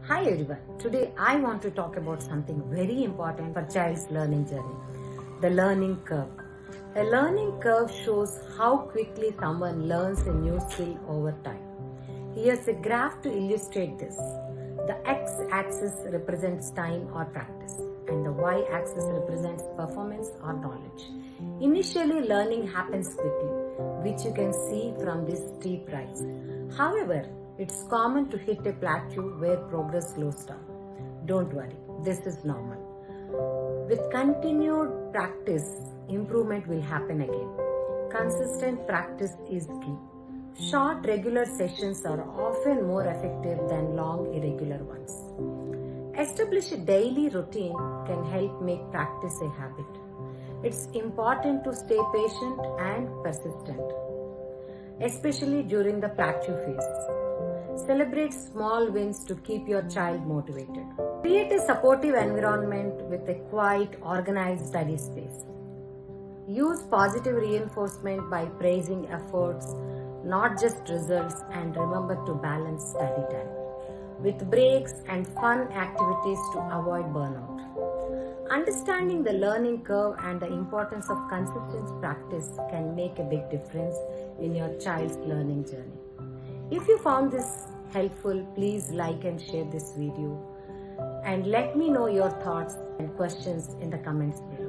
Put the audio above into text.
Hi everyone, today I want to talk about something very important for child's learning journey, the learning curve. A learning curve shows how quickly someone learns a new skill over time. Here's a graph to illustrate this. The x-axis represents time or practice and the y-axis represents performance or knowledge. Initially, learning happens quickly, which you can see from this steep rise. However, it's common to hit a plateau where progress slows down. Don't worry, this is normal. With continued practice, improvement will happen again. Consistent practice is key. Short regular sessions are often more effective than long irregular ones. Establish a daily routine can help make practice a habit. It's important to stay patient and persistent, especially during the plateau phase. Celebrate small wins to keep your child motivated. Create a supportive environment with a quiet, organized study space. Use positive reinforcement by praising efforts, not just results, and remember to balance study time with breaks and fun activities to avoid burnout. Understanding the learning curve and the importance of consistent practice can make a big difference in your child's learning journey. If you found this helpful, please like and share this video and let me know your thoughts and questions in the comments below.